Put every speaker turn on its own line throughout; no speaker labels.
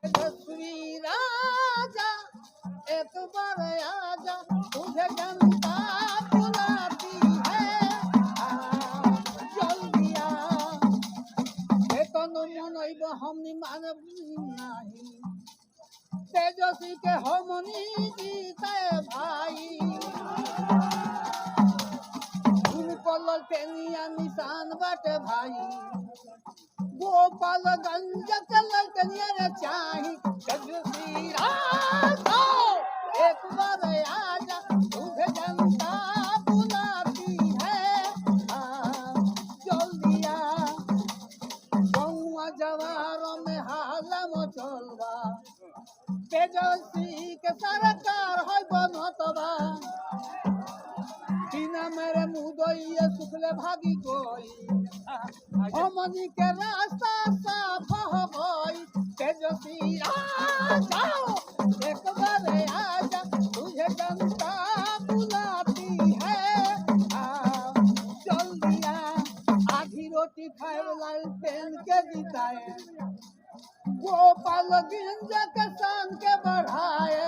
तेजस्वी राजा एक बार आजा, तुझे जनता बुलाती है, जल्दी आ। एतनो मनइब हमनी मानव नाही, तेजस्वी के हमनी जीते भाई। उनको ललटेनिया निशान बाटे भाई, गोपालगंज के ललटेनिया चाही। तेजस्वी राजा एक बार आजा, तुझे जनता बुलाती है, जल्दी आ। गौवा जवारों में हाला मचलबा, तेजस्वी के सरकार है बनतबा। बिना मेरे मुदइया सुखले भागी कोई, हमनी के रास्ता साफ हो गई। तेजस्वी राजा एक बार आजा, तुझे जनता बुलाती है, जल्दी आ। आधी रोटी खाए लालटेन के जिताए, गोपालगंज के शान के बढ़ाए।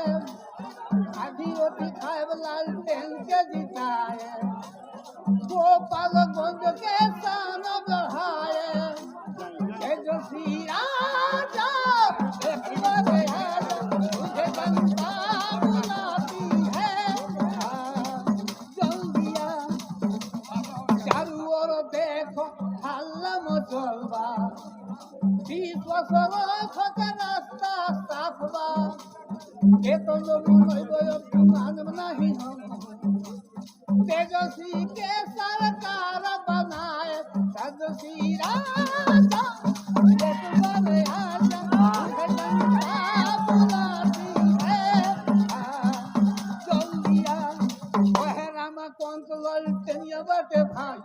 आधी रोटी खाए लालटेन के जिताए, गोपालगंज के शान बढ़ाए। तेजस्वी राजा एक बार आजा, तुझे जनता बुलाती है, जल्दी आ। चारू ओर देखो हल्ला मचलबा, विश्वास रख के रास्ता साफ बा। एतनो मनइब मानव नाही हम, तेजस्वी के सरकार बनाए। तेजस्वी राजा एक बार आजा, तुझे जनता बुलाती है, जल्दी आ। बहरामा कंत ललटेनिया बाटे भाई,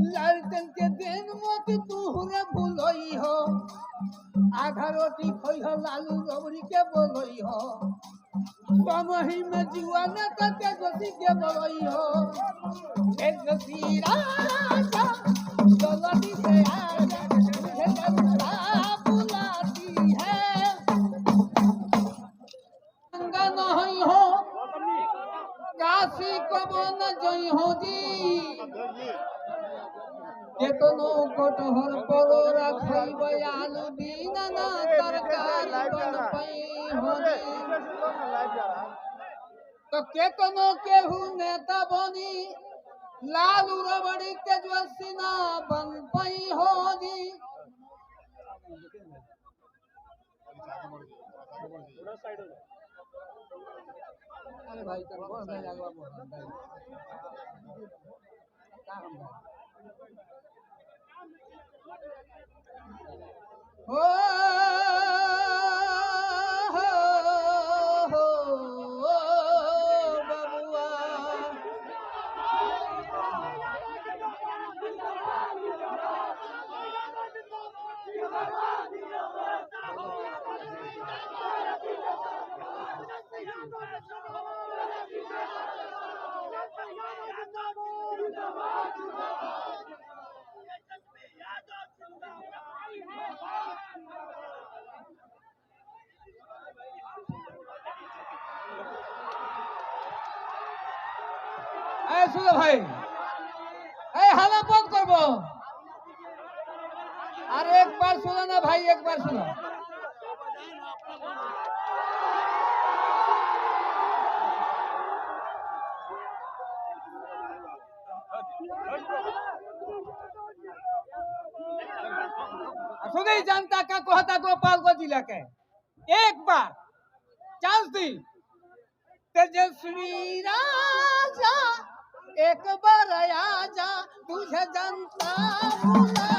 लालटेन के दिन मोती तुहरे भूलई हो। आधा रोटी खोई हो लालू रबड़ी के बोलई हो, कमही में जुआ न तो तेजस्वी के बोलई हो। तेजस्वी राजा जल्दी से आजा, तुझे जनता बुलाती है, गंगा नहीं हो काशी कबो न जई हो जी। केतनो कटहर परो रखइब आलू बिना ना तरकारी बन पई हो जी। तो केतनो केहू नेता बनी, लालू रबड़ी तेजस्वी ना बन पई हो जी। अरे भाई चल बोल दे जागवा बोल क्या हम हो बबुआ। सुनो भाई, हाला बंद करबो। अरे एक बार सुनो ना भाई, एक बार सुनो। सुनी जनता का कहता गोपालगंज जिला के एक बार चांस दी। तेजस्वी राजा एक बार आजा, तुझे जनता बुला